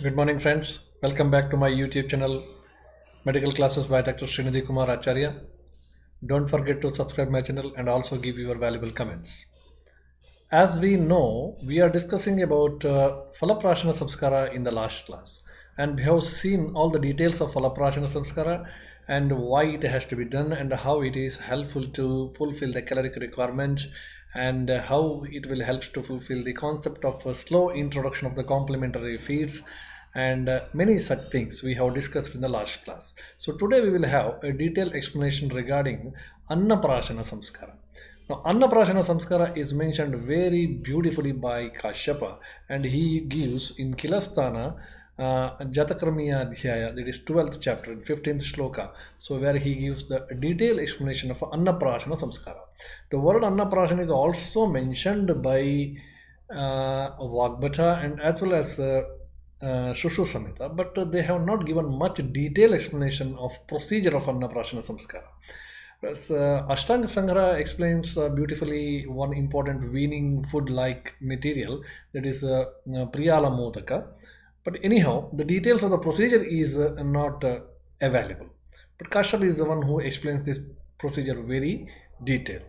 Good morning, friends. Welcome back to my YouTube channel, Medical Classes by Dr. Srinidhi Kumar Acharya. Don't forget to subscribe my channel and also give your valuable comments. As we know, we are discussing about Phalaprashana Samskara in the last class, and we have seen all the details of Phalaprashana Samskara and why it has to be done and how it is helpful to fulfill the caloric requirement and how it will help to fulfill the concept of a slow introduction of the complementary feeds and many such things we have discussed in the last class. So today we will have a detailed explanation regarding Anna-prashana Samskara. Now, Anna-prashana Samskara is mentioned very beautifully by Kashyapa, and he gives in Kilasthana Jatakramiya Adhyaya, that is 12th chapter, 15th shloka, so where he gives the detailed explanation of Anna-prashana Samskara. The word Anna-prashana is also mentioned by Vagbhata and as well as Shushu Samhita, but they have not given much detailed explanation of procedure of Anna-prashana Samskara. Whereas Ashtanga Sangra explains beautifully one important weaning food like material, that is Priyala Modaka. But anyhow, the details of the procedure is not available. But Kashyap is the one who explains this procedure very detailed.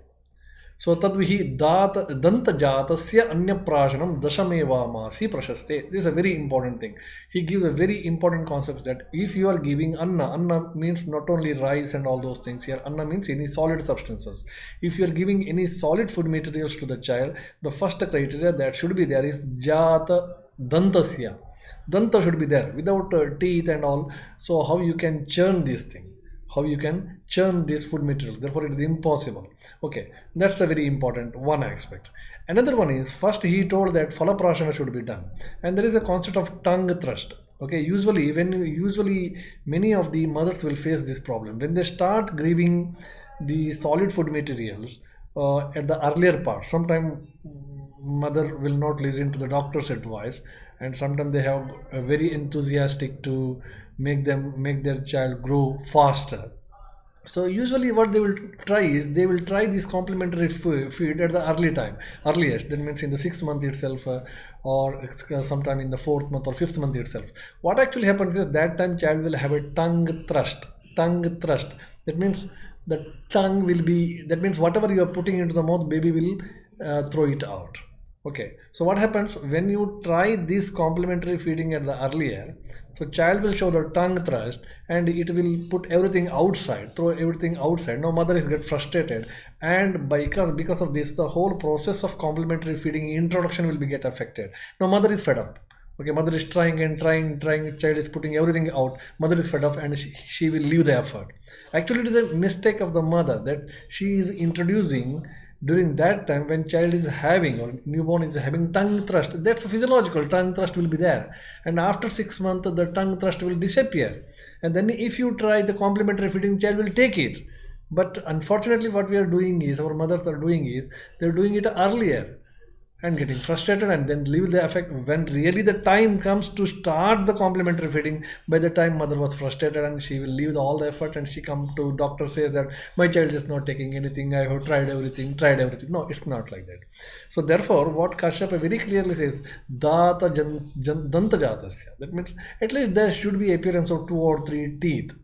So tadvihi danta jatasya anyaprashanam dashamevamasi prashaste. This is a very important thing. He gives a very important concept that if you are giving anna means not only rice and all those things here. Anna means any solid substances. If you are giving any solid food materials to the child, the first criteria that should be there is jata dantasya. Danta should be there without teeth and all. So how you can churn this thing? How you can churn this food material? Therefore, it is impossible. Okay, that's a very important one aspect. Another one is first he told that phalaprashana should be done, and there is a concept of tongue thrust. Okay, usually many of the mothers will face this problem when they start giving the solid food materials at the earlier part. Sometimes mother will not listen to the doctor's advice, and sometimes they have a very enthusiastic to make their child grow faster. So usually what they will try is they will try this complementary feed at the earliest, that means in the 6th month itself, or sometime in the 4th month or 5th month itself. What actually happens is that time child will have a tongue thrust. That means the tongue will be, that means whatever you are putting into the mouth, baby will throw it out. Okay, so what happens when you try this complementary feeding at the earlier? So child will show the tongue thrust and it will put everything outside, throw everything outside. Now mother is get frustrated, and because of this, the whole process of complementary feeding introduction will be get affected. Now mother is fed up. Okay, mother is trying and trying. Child is putting everything out. Mother is fed up and she will leave the effort. Actually, it is a mistake of the mother that she is introducing during that time when child is having or newborn is having tongue thrust. That's physiological. Tongue thrust will be there, and after 6 months the tongue thrust will disappear. And then if you try the complementary feeding, child will take it. But unfortunately, what we are doing is our mothers are doing is they're doing it earlier and getting frustrated and then leave the effect when really the time comes to start the complementary feeding. By the time mother was frustrated and she will leave all the effort and she come to doctor says that my child is not taking anything, I have tried everything. No, it's not like that. So therefore what Kashyapa very clearly says, danta jatasya, that means at least there should be appearance of 2 or 3 teeth.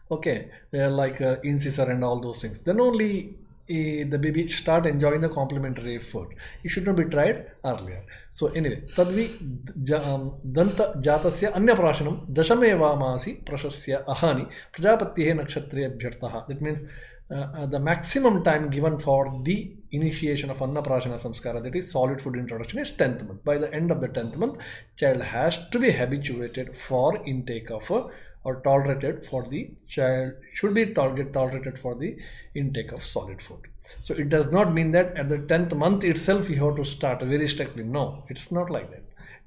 Okay, like incisor and all those things, then only the baby start enjoying the complementary food. It should not be tried earlier. So anyway, tadvi danta jatasya anyaprashanam dashamevamasi prashasya ahani prajapatyehe nakshatre abhyartaha. That means the maximum time given for the initiation of Anna-prashana Samskara, that is solid food introduction, is 10th month. By the end of the 10th month, child has to be habituated for intake of or tolerated for the child should be tolerated for the intake of solid food. So it does not mean that at the 10th month itself you have to start very strictly. No, it's not like that.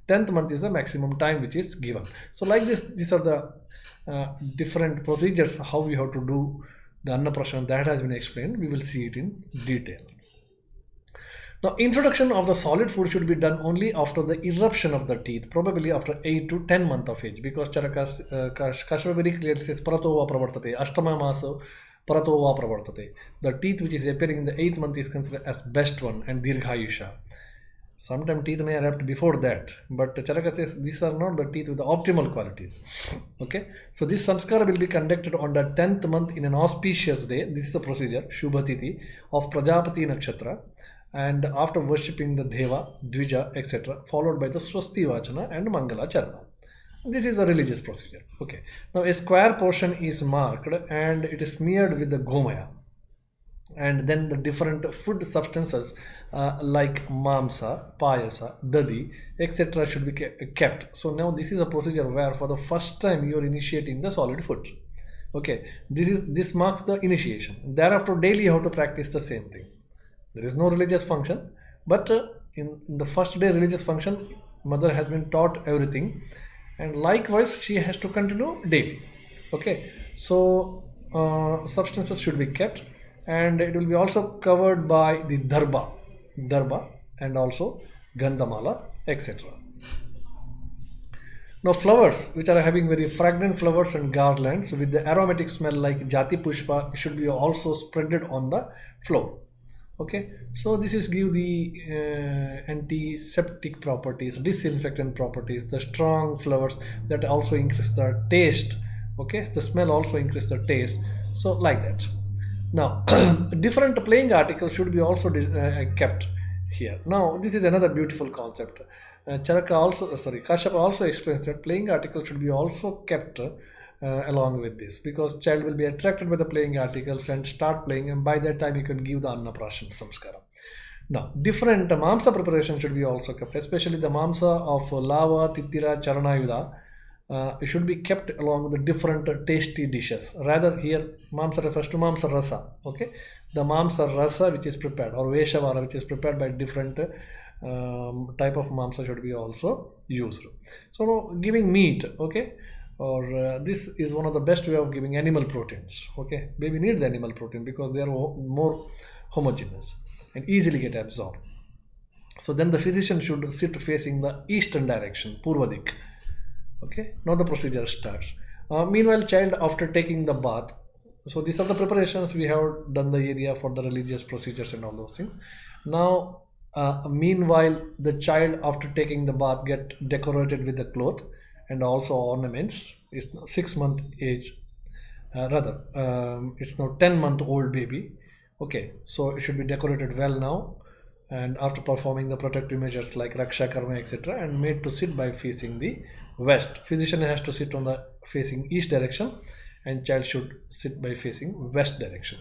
10th month is the maximum time which is given. So like this, these are the different procedures how we have to do the Anna-prashana. That has been explained. We will see it in detail. Now, introduction of the solid food should be done only after the eruption of the teeth, probably after 8 to 10 months of age, because Charakas Kashyapa very clearly says Paratova Pravartate, Ashtama Maso Paratova Pravartate. The teeth which is appearing in the 8th month is considered as best one and Dirghayusha. Sometimes teeth may erupt before that, but Charaka says these are not the teeth with the optimal qualities. Okay, so this samskara will be conducted on the 10th month in an auspicious day. This is the procedure, Shubha Tithi of Prajapati Nakshatra, and after worshipping the Deva, Dvija, etc., followed by the Swasti Vachana and Mangala Charana. This is the religious procedure. Okay, now a square portion is marked and it is smeared with the Gomaya, and then the different food substances like mamsa, payasa, dadi, etc. should be kept. So now this is a procedure where for the first time you are initiating the solid food. Okay, this marks the initiation. Thereafter daily you have to practice the same thing. There is no religious function, but in the first day religious function, mother has been taught everything, and likewise she has to continue daily. Okay, so substances should be kept, and it will be also covered by the darba, and also gandhamala, etc. Now flowers which are having very fragrant flowers and garlands with the aromatic smell like jati pushpa should be also spreaded on the floor. Okay, so this is give the antiseptic properties, disinfectant properties, the strong flowers that also increase the taste. Okay, the smell also increase the taste, so like that. Now different playing articles should be also kept here. Now this is another beautiful concept. Charaka also, sorry, Kashyapa also explains that playing articles should be also kept along with this, because child will be attracted by the playing articles and start playing, and by that time you can give the Anna Prashanna Samskara. Now different mamsa preparation should be also kept, especially the mamsa of lava, titira, charanayuda. It should be kept along with the different tasty dishes. Rather here mamsa refers to mamsa rasa. Okay, the mamsa rasa which is prepared, or veshavara which is prepared by different type of mamsa should be also used. So now giving meat, okay, or this is one of the best way of giving animal proteins. Okay, baby need the animal protein because they are more homogeneous and easily get absorbed. So then the physician should sit facing the eastern direction, Purvadik. Okay, now the procedure starts. Meanwhile, child after taking the bath, so these are the preparations we have done the area for the religious procedures and all those things. Now meanwhile the child after taking the bath get decorated with the cloth and also ornaments. It's now 6 month age, it's now 10-month old baby. Okay, so it should be decorated well now, and after performing the protective measures like raksha karma, etc., and made to sit by facing the west. Physician has to sit on the facing east direction, and child should sit by facing west direction.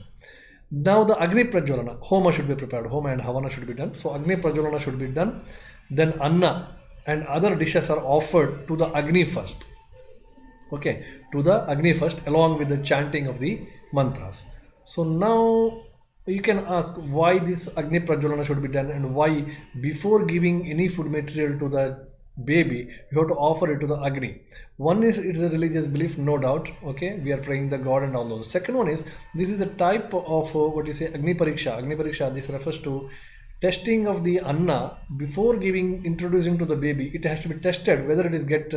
Now the Agni Prajwalana, Homa should be prepared, Homa and Havana should be done. So Agni Prajwalana should be done. Then Anna and other dishes are offered to the Agni first. Okay, to the Agni first along with the chanting of the mantras. So now you can ask why this Agni Prajwalana should be done, and why before giving any food material to the baby you have to offer it to the Agni. One is it's a religious belief, no doubt. Okay, we are praying the god and all those. Second one is this is a type of what you say Agni Pariksha. Agni Pariksha, this refers to testing of the Anna before giving, introducing to the baby. It has to be tested whether it is get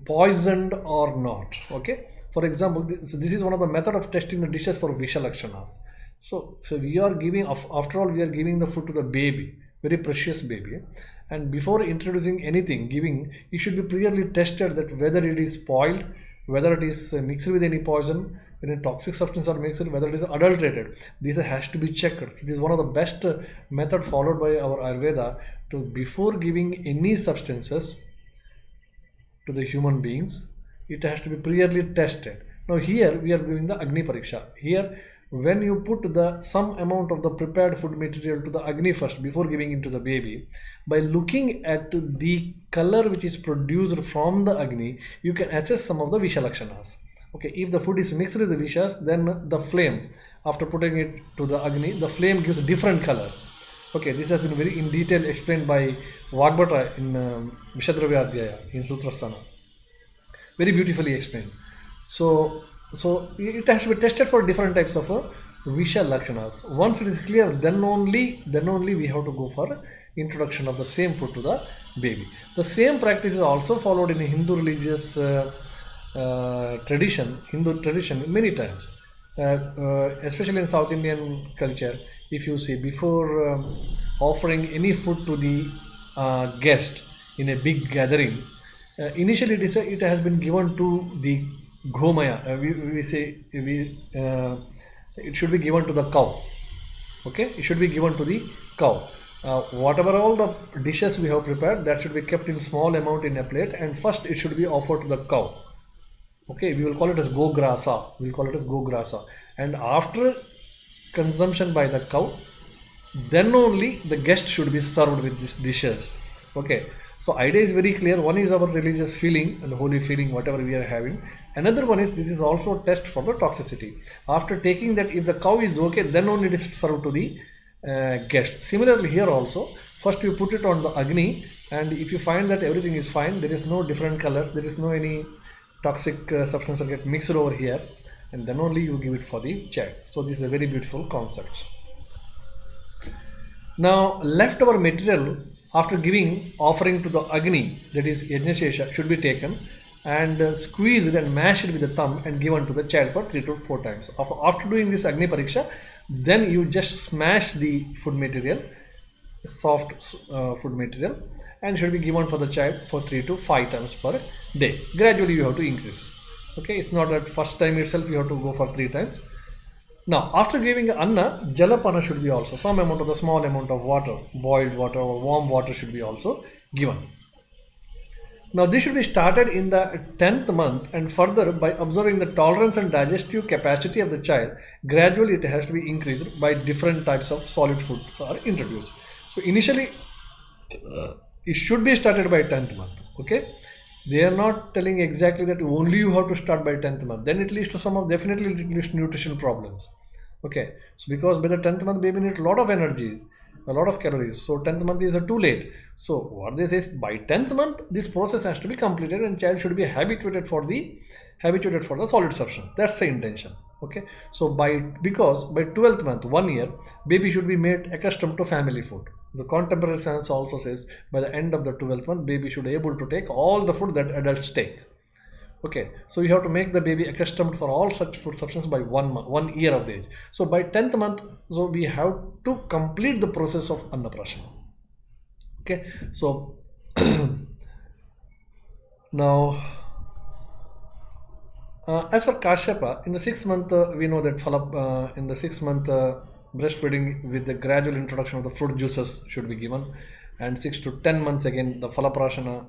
poisoned or not. Okay, for example, this is one of the method of testing the dishes for Visha Lakshanas. So we are giving, after all, we are giving the food to the baby, very precious baby, and before introducing anything, giving, it should be clearly tested that whether it is spoiled, whether it is mixed with any poison, when a toxic substance are mixed, whether it is adulterated. This has to be checked. So this is one of the best method followed by our Ayurveda to before giving any substances to the human beings. It has to be clearly tested. Now here we are doing the Agni Pariksha. Here when you put the some amount of the prepared food material to the Agni first before giving it to the baby, by looking at the color which is produced from the Agni, you can assess some of the Visha Lakshanas. Okay, if the food is mixed with the Vishas, then the flame, after putting it to the Agni, the flame gives a different color. Okay, this has been very in detail explained by Vagbhata in Vishadravya Adhyaya in Sutrasthana. Very beautifully explained. So it has to be tested for different types of Visha Lakshanas. Once it is clear, then only we have to go for introduction of the same food to the baby. The same practice is also followed in Hindu religious tradition many times, especially in South Indian culture. If you see, before offering any food to the guest in a big gathering, initially it has been given to the gomaya. We say it should be given to the cow. Okay, it should be given to the cow. Whatever all the dishes we have prepared, that should be kept in small amount in a plate, and first it should be offered to the cow. Okay, we will call it as go grasa. We will call it as go grasa, and after consumption by the cow, then only the guest should be served with these dishes. Okay, so idea is very clear. One is our religious feeling and holy feeling, whatever we are having. Another one is this is also a test for the toxicity. After taking that, if the cow is okay, then only it is served to the guest. Similarly here also, first you put it on the agni, and if you find that everything is fine, there is no different colors, there is no any toxic substances get mixed over here, and then only you give it for the child. So this is a very beautiful concept. Now leftover material after giving offering to the agni, that is yajnashesha, should be taken and squeezed and mashed with the thumb and given to the child for 3 to 4 times. After doing this agni pariksha, then you just smash the food material, soft food material, and should be given for the child for 3 to 5 times per day. Gradually you have to increase. Okay, it's not that first time itself you have to go for 3 times. Now, after giving Anna, Jalapana should be also, some amount of the small amount of water, boiled water or warm water should be also given. Now, this should be started in the 10th month, and further by observing the tolerance and digestive capacity of the child, gradually it has to be increased by different types of solid foods are introduced. So, initially it should be started by 10th month. Okay, they are not telling exactly that only you have to start by 10th month, then it leads to some of definitely it leads to nutritional problems. Okay, so because by the 10th month baby needs a lot of energies, a lot of calories, so 10th month is too late. So what they say is by 10th month this process has to be completed and child should be habituated for the solid substance. That's the intention. Okay, so because by 12th month, 1 year, baby should be made accustomed to family food. The contemporary science also says by the end of the 12th month baby should be able to take all the food that adults take. Okay, so you have to make the baby accustomed for all such food substance by 1 year of age. So by 10th month, so we have to complete the process of Anna-prashana. Okay, so now as for Kashyapa, in the 6th month, we know that in the 6th month, breastfeeding with the gradual introduction of the fruit juices should be given, and 6 to 10 months again the Phalaprashana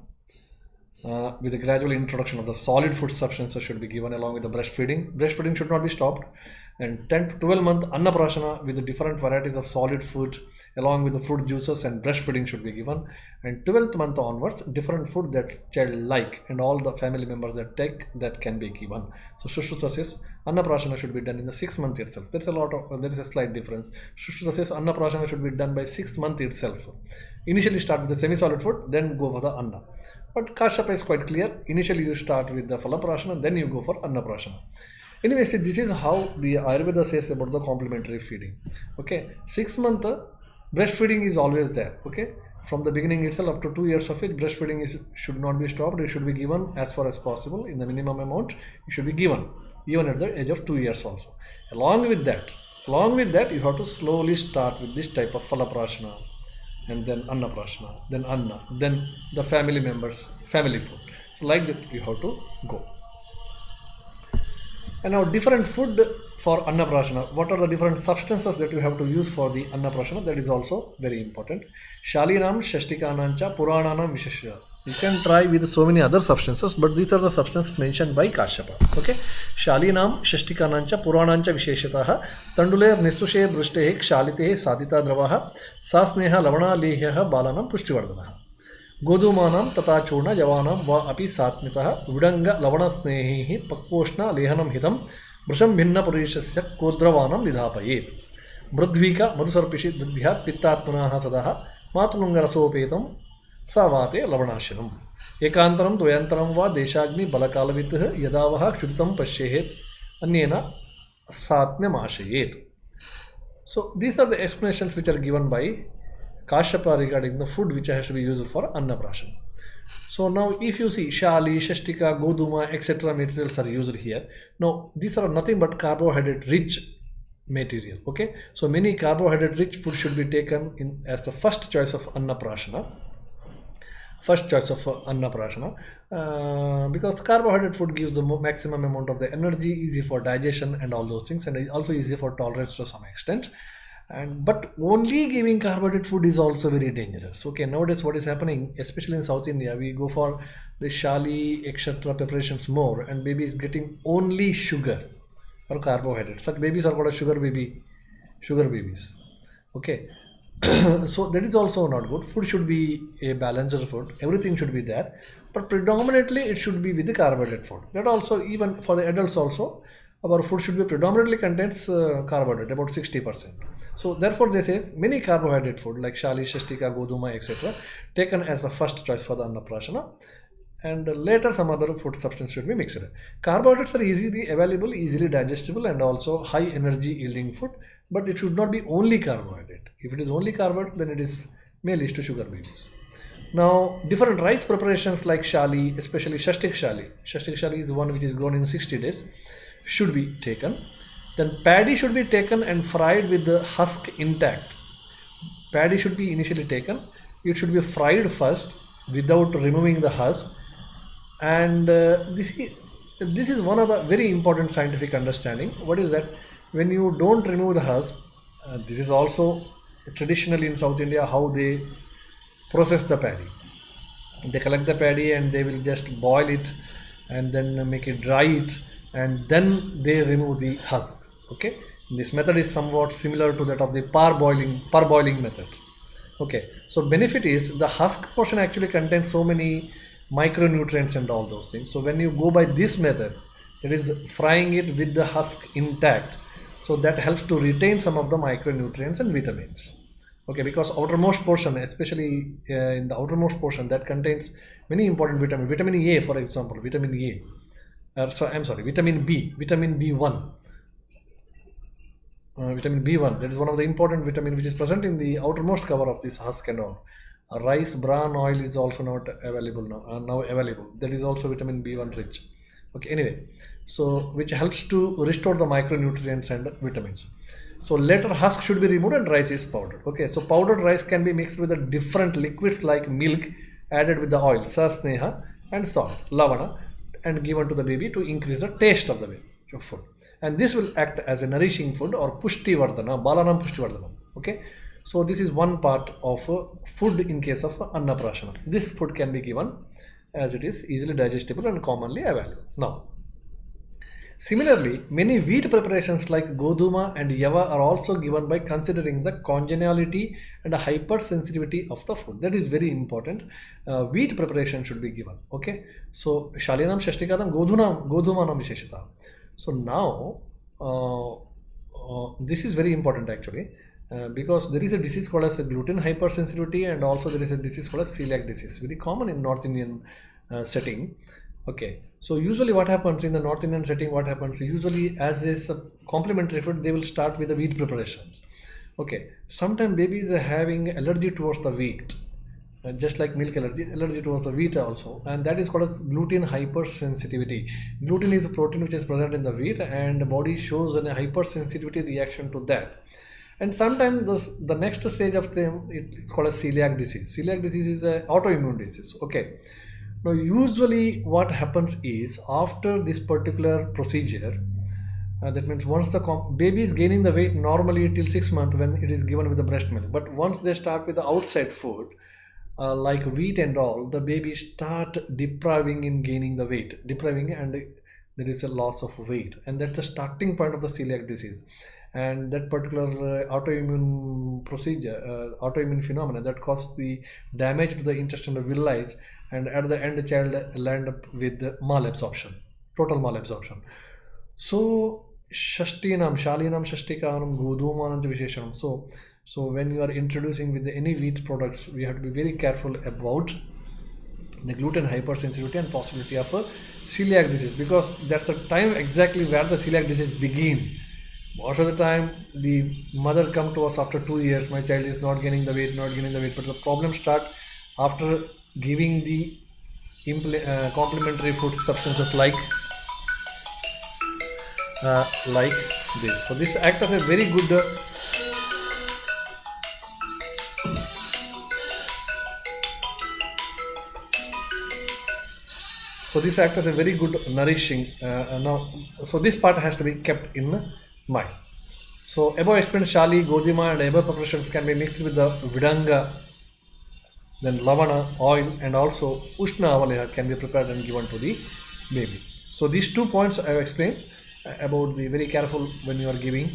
with the gradual introduction of the solid food substances should be given along with the breastfeeding. Breastfeeding should not be stopped. And 10 to 12 month Anna-prashana with the different varieties of solid food along with the fruit juices and breastfeeding should be given. And 12th month onwards, different food that child like and all the family members that take that can be given. So Sushruta says Anna-prashana should be done in the 6th month itself. There is a slight difference. Sushruta says Anna-prashana should be done by 6th month itself. Initially start with the semi-solid food, then go for the Anna. But Kashyapa is quite clear. Initially you start with the Phalaprashana, then you go for Anna-prashana. Anyway, see, this is how the Ayurveda says about the complementary feeding. Okay, 6 month breastfeeding is always there. Okay, from the beginning itself up to 2 years of age, breastfeeding should not be stopped. It should be given as far as possible in the minimum amount. It should be given even at the age of 2 years also. Along with that, you have to slowly start with this type of Phalaprashana, and then Anna-prashana, then Anna, then the family members, family food. So like that you have to go. And now different food for Anna-prashana. What are the different substances that you have to use for the Anna-prashana? That is also very important. Shalinam, Shashtikanancha, Purananam, Visheshya. You can try with so many other substances, but these are the substances mentioned by Kashyapa. Okay. Shalinam, Shashtikanancha, Puranancha, Visheshataha, Tandule, Nistushe, Brushtehe, Kshalitehe, Sadita Dravaha, Sasneha, Lavana, Leheha, Balanam, Pushtivardhanaha. Godumanam, Tata Churna, Javanam, Va Api Satmitaha, Vidanga, Lavana Snehi, Pakposhna, Lehanam Hidam, Brusham Bhinna Purishasya, Kodravanam, Vidhapayet. Brudvika, Madhusarpishi, Didhya, Pittatmanaha Sadaha, Matulungarasopetam, Savate Lavanashanam. Ekantaram, Dvayantaram va Deshagni Balakalavitah, Yadavaha, Kshutam Pashehet, Anyena Satmyam Ashayet. So these are the explanations which are given by Kashyapa regarding the food which has to be used for Anna-prashana. So now if you see Shali, Shashtika, Goduma, etc. materials are used here. Now these are nothing but carbohydrate rich material. Okay, so many carbohydrate rich food should be taken in as the first choice of Anna-prashana, because carbohydrate food gives the maximum amount of the energy, easy for digestion and all those things, and also easy for tolerance to some extent. And but only giving carbohydrate food is also very dangerous. Okay, nowadays what is happening, especially in South India, we go for the shali etc preparations more, and baby is getting only sugar or carbohydrate. Such babies are called as sugar babies. Okay, so that is also not good. Food should be a balanced food. Everything should be there, but predominantly it should be with the carbohydrate food. That also, even for the adults also, our food should be predominantly contains carbohydrate about 60%. So therefore, this is many carbohydrate food like shali, shastika, goduma, etc. taken as the first choice for the Anna-prashana, and later some other food substance should be mixed. Carbohydrates are easily available, easily digestible, and also high energy yielding food, but it should not be only carbohydrate. If it is only carbohydrate, then it is may lead to sugar babies. Now, different rice preparations like shali, especially shastik shali. Shastik shali is one which is grown in 60 days, should be taken. Then paddy should be taken and fried with the husk intact. Paddy should be initially taken. It should be fried first without removing the husk. And this is one of the very important scientific understanding. What is that? When you don't remove the husk, this is also traditionally in South India how they process the paddy. They collect the paddy and they will just boil it and then make it dry it, and then they remove the husk. Okay, this method is somewhat similar to that of the parboiling method. Okay, so benefit is the husk portion actually contains so many micronutrients and all those things. So when you go by this method, it is frying it with the husk intact, so that helps to retain some of the micronutrients and vitamins. Okay, because outermost portion, especially in the outermost portion, that contains many important vitamins. Vitamin A, for example, vitamin A. Vitamin B, vitamin B1. Vitamin B1, that is one of the important vitamin which is present in the outermost cover of this husk and all. Rice bran oil is also not available now available. That is also vitamin B1 rich. Okay, anyway, so which helps to restore the micronutrients and vitamins. So later husk should be removed and rice is powdered. Okay, so powdered rice can be mixed with the different liquids like milk, added with the oil, sasneha, and salt, lavana, and given to the baby to increase the taste of the baby of food. And this will act as a nourishing food or pushti vardhana, balanam pushti vardhana. Okay, so this is one part of food in case of Anna-prashana. This food can be given as it is easily digestible and commonly available. Now, similarly, many wheat preparations like goduma and yava are also given by considering the congeniality and hypersensitivity of the food. That is very important. Wheat preparation should be given. Okay, so shalinam shastikadam godumanam visheshata. So now this is very important actually, because there is a disease called as gluten hypersensitivity, and also there is a disease called as celiac disease, very common in North Indian setting. Okay, so usually what happens in the North Indian setting, what happens usually as is a complementary food, they will start with the wheat preparations. Okay, sometimes babies are having allergy towards the wheat, just like milk allergy towards the wheat also, and that is called as gluten hypersensitivity. Gluten is a protein which is present in the wheat, and the body shows a hypersensitivity reaction to that. And sometimes the next stage of them, it's called as celiac disease. Celiac disease is an autoimmune disease. Okay, now usually what happens is after this particular procedure, that means once the baby is gaining the weight normally till 6 months when it is given with the breast milk, but once they start with the outside food like wheat and all, the baby start depriving in gaining the weight, and there is a loss of weight, and that's the starting point of the celiac disease. And that particular autoimmune procedure, autoimmune phenomena that causes the damage to the intestinal villi, and at the end the child land up with malabsorption, total malabsorption. So shastinam, shalinam, shashtikanam, godumanam visheshanam. So when you are introducing with any wheat products, we have to be very careful about the gluten hypersensitivity and possibility of a celiac disease, because that's the time exactly where the celiac disease begin. Most of the time the mother come to us after 2 years, my child is not gaining the weight, but the problem start after giving the complementary food substances like this. So this act as a very good so this act as a very good nourishing now. So this part has to be kept in mind. So above explained shali, godima and above preparations can be mixed with the vidanga, then lavana, oil, and also ushna avaleha can be prepared and given to the baby. So these 2 points I have explained about the very careful when you are giving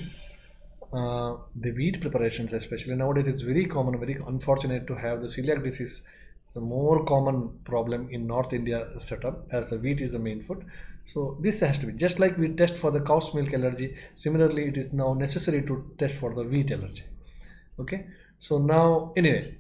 the wheat preparations, especially nowadays it's very common, very unfortunate to have the celiac disease. It's a more common problem in North India setup as the wheat is the main food. So this has to be just like we test for the cow's milk allergy. Similarly, it is now necessary to test for the wheat allergy. Okay. So now anyway,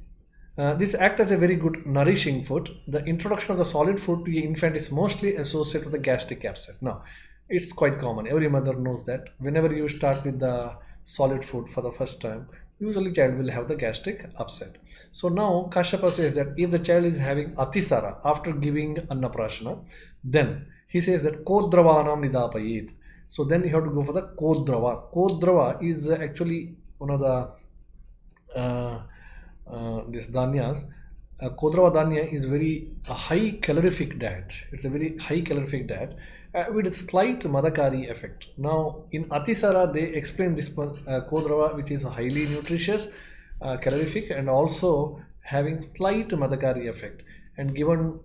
this act as a very good nourishing food. The introduction of the solid food to the infant is mostly associated with the gastric upset. Now, it's quite common. Every mother knows that whenever you start with the solid food for the first time, usually child will have the gastric upset. So now Kashyapa says that if the child is having atisara after giving Anna-prashana, then he says that kodravanam nidapayit. So then you have to go for the kodrava. Kodrava is actually one of the this danyas. Kodrava danya is very a high calorific diet. It's a very high calorific diet with a slight madakari effect. Now in Atisara they explain this Kodrava, which is highly nutritious, calorific, and also having slight madakari effect, and given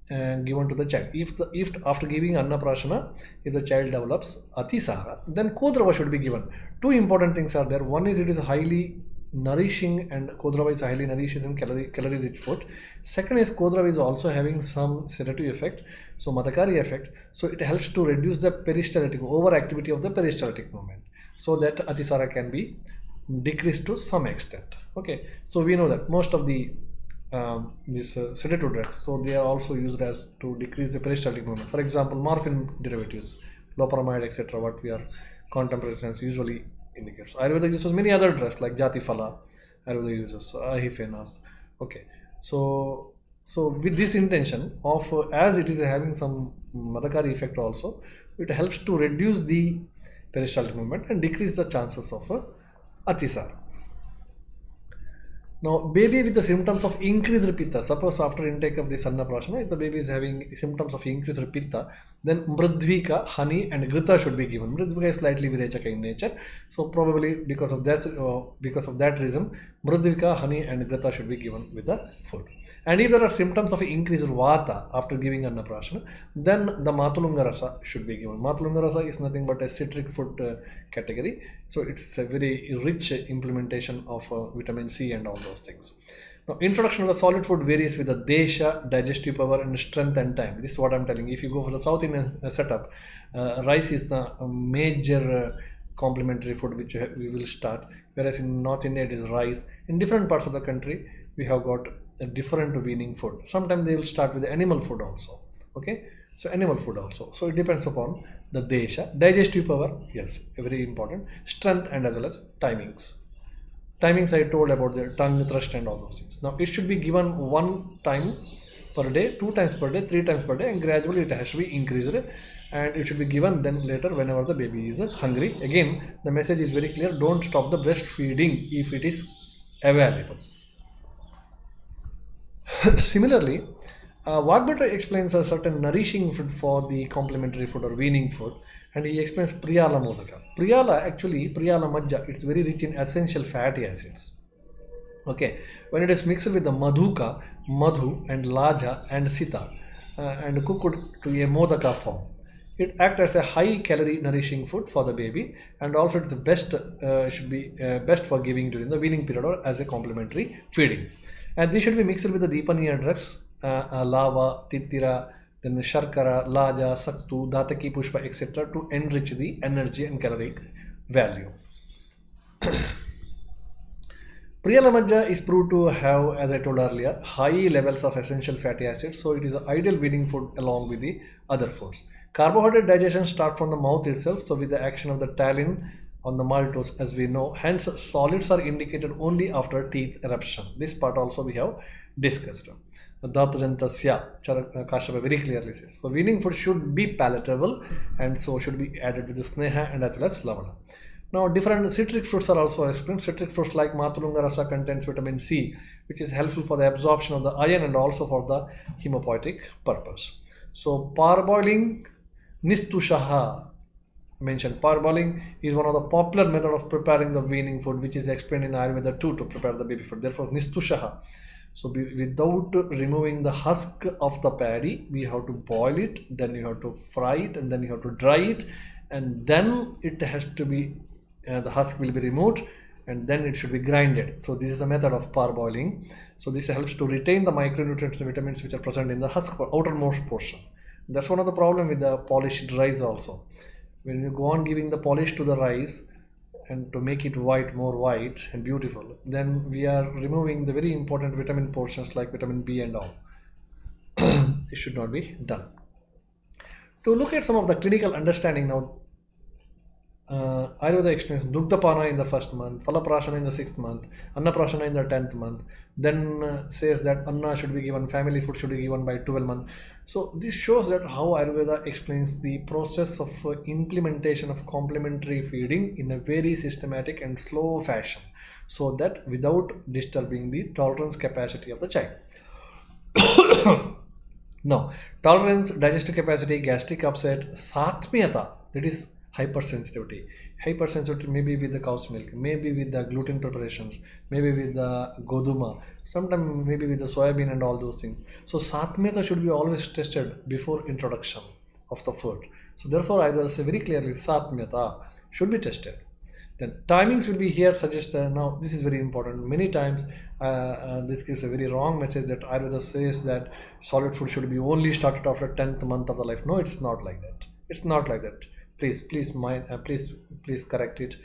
to the child. If after giving Anna-prashana, if the child develops Atisara, then Kodrava should be given. Two important things are there. One is it is highly nourishing, and kodrava is highly nourishing and calorie rich food. Second is kodrava is also having some sedative effect, so madakari effect, so it helps to reduce the peristaltic overactivity of the peristaltic movement, so that atisara can be decreased to some extent. Okay, so we know that most of the these sedative drugs, so they are also used as to decrease the peristaltic movement. For example, morphine derivatives, loperamide, etc., what we are contemporary science usually indicates. Ayurveda uses many other drugs like Jatifala, Ayurveda uses Ahifenas. Okay, so with this intention of as it is having some madakari effect also, it helps to reduce the peristaltic movement and decrease the chances of atisara. Now, baby with the symptoms of increased pitta, suppose after intake of this Anna-prashana, if the baby is having symptoms of increased pitta, then mridvika, honey, and grita should be given. Mridvika is slightly virechaka in nature, so probably because of that reason, mridvika, honey, and grita should be given with the food. And if there are symptoms of increased vata after giving Anna-prashana, then the matulunga rasa should be given. Matulunga rasa is nothing but a citric food category, so it's a very rich implementation of vitamin C and all those things. Now, introduction of the solid food varies with the desha, digestive power, and strength and time. This is what I'm telling you. If you go for the South Indian setup, rice is the major complementary food which we will start, whereas in North India it is rice. In different parts of the country, we have got a different weaning food. Sometimes they will start with the animal food also. Okay, so animal food also. So it depends upon the desha, digestive power. Yes, very important. Strength and as well as timings. Timings I told about the tongue thrust and all those things. Now it should be given one time per day, 2 times per day, 3 times per day, and gradually it has to be increased, and it should be given then later whenever the baby is hungry. Again, the message is very clear: don't stop the breastfeeding if it is available. Similarly, Vagbhata explains a certain nourishing food for the complementary food or weaning food, and he explains Priyala Modaka. Priyala Majja, it's very rich in essential fatty acids. Okay, when it is mixed with the Madhuka, Madhu, and Laja and Sita, and cooked to a Modaka form, it acts as a high calorie nourishing food for the baby, and also it's the best should be best for giving during the weaning period or as a complementary feeding. And this should be mixed with the Deepaniya drugs, lava, titira, then sharkara, laja, saktu, dataki, pushpa, etc. to enrich the energy and caloric value. Priyalamajja is proved to have, as I told earlier, high levels of essential fatty acids, so it is an ideal weaning food along with the other foods. Carbohydrate digestion starts from the mouth itself, so with the action of the tannin on the maltose, as we know, hence solids are indicated only after teeth eruption. This part also we have discussed. Datajantasya, Kashyapa very clearly says. So weaning food should be palatable and so should be added with the sneha and as well as lavana. Now different citric fruits are also explained. Citric fruits like Matulunga rasa contains vitamin C, which is helpful for the absorption of the iron and also for the hemopoietic purpose. So parboiling nistushaha mentioned. Parboiling is one of the popular method of preparing the weaning food, which is explained in Ayurveda too to prepare the baby food. Therefore, nistushaha. So without removing the husk of the paddy, we have to boil it, then you have to fry it, and then you have to dry it, and then it has to be the husk will be removed, and then it should be grinded. So this is a method of parboiling. So this helps to retain the micronutrients and vitamins which are present in the husk outermost portion. That's one of the problem with the polished rice also. When you go on giving the polish to the rice and to make it white, more white and beautiful, then we are removing the very important vitamin portions like vitamin B and all. It should not be done. To look at some of the clinical understanding now, Ayurveda explains Dugdapana in the first month, Phala in the sixth month, Anna-prashana in the 10th month. Then says that Anna should be given, family food should be given by 12 months. So this shows that how Ayurveda explains the process of implementation of complementary feeding in a very systematic and slow fashion, so that without disturbing the tolerance capacity of the child. Now, tolerance, digestive capacity, gastric upset, satmiyata, that is hypersensitivity. Hypersensitivity maybe with the cow's milk, maybe with the gluten preparations, maybe with the goduma, sometimes maybe with the soybean and all those things. So satmiyata should be always tested before introduction of the food. So therefore, I will say very clearly, satmiyata should be tested. Then timings will be here suggested. Now this is very important. Many times this gives a very wrong message that Ayurveda says that solid food should be only started after 10th month of the life. No, it's not like that. It's not like that. Please correct it.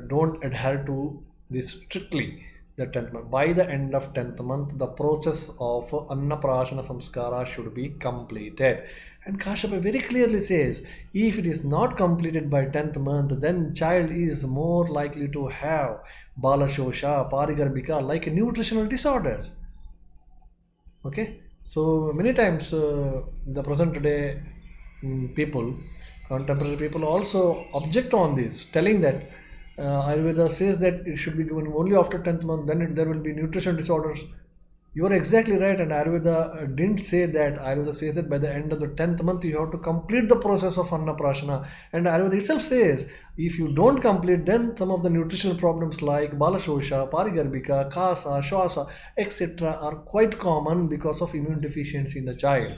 Don't adhere to this strictly. The 10th month. By the end of 10th month, the process of Anna-prashana Samskara should be completed. And Kashyapa very clearly says, if it is not completed by 10th month, then child is more likely to have balashosha, parigarbhika, like nutritional disorders. Okay, so many times the present day people, contemporary people also object on this, telling that Ayurveda says that it should be given only after 10th month, then there will be nutrition disorders. You are exactly right, and Ayurveda didn't say that. Ayurveda says that by the end of the 10th month, you have to complete the process of Anna-prashana. And Ayurveda itself says, if you don't complete, then some of the nutritional problems like balashosha, parigarbhika, kasa, shwasa, etc. are quite common because of immune deficiency in the child.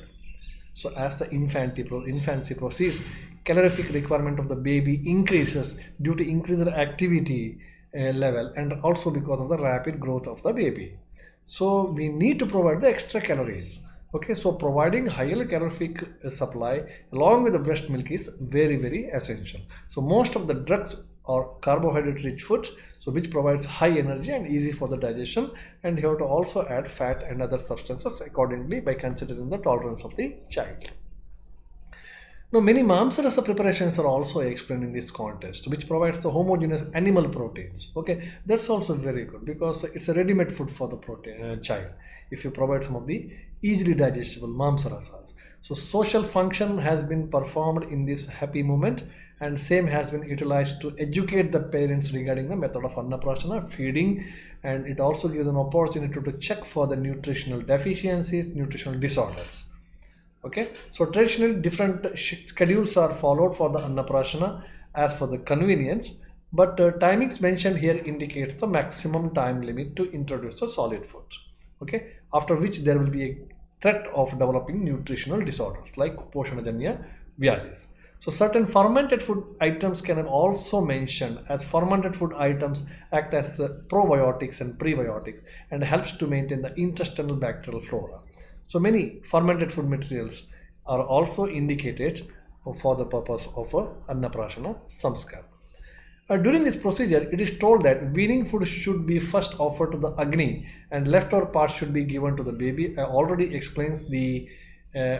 So as the infancy proceeds, calorific requirement of the baby increases due to increased activity level and also because of the rapid growth of the baby. So we need to provide the extra calories. Okay, so providing higher calorific supply along with the breast milk is very essential. So most of the drugs are carbohydrate rich foods, so which provides high energy and easy for the digestion, and you have to also add fat and other substances accordingly by considering the tolerance of the child. Now, many Mamsarasa preparations are also explained in this context, which provides the homogeneous animal proteins. Okay, that's also very good because it's a ready-made food for the protein child. If you provide some of the easily digestible Mamsarasas, so social function has been performed in this happy moment, and same has been utilized to educate the parents regarding the method of Anna-prashana feeding, and it also gives an opportunity to check for the nutritional deficiencies, nutritional disorders. Okay, so traditionally different schedules are followed for the Anna-prashana as for the convenience, but timings mentioned here indicates the maximum time limit to introduce the solid food. Okay, after which there will be a threat of developing nutritional disorders like Poshanajanya Vyadhis. So certain fermented food items can also mention as fermented food items act as probiotics and prebiotics and helps to maintain the intestinal bacterial flora. So many fermented food materials are also indicated for the purpose of Anna-prashana Samskara. During this procedure, it is told that weaning food should be first offered to the Agni and leftover parts should be given to the baby. I already explains the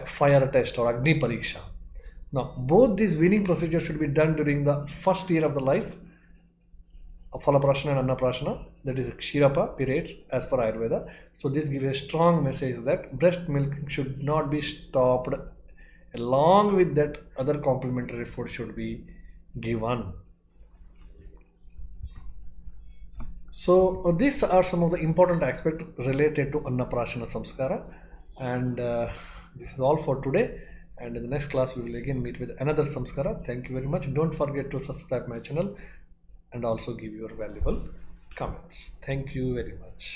fire test or Agni Pariksha. Now, both these weaning procedures should be done during the first year of the life Falaprashana and Anna-prashana, that is Kshirapa periods as per Ayurveda. So this gives a strong message that breast milk should not be stopped. Along with that, other complementary food should be given. So these are some of the important aspects related to Anna Prashanna Samskara, and this is all for today. And in the next class, we will again meet with another Samskara. Thank you very much. Don't forget to subscribe my channel and also give your valuable comments. Thank you very much.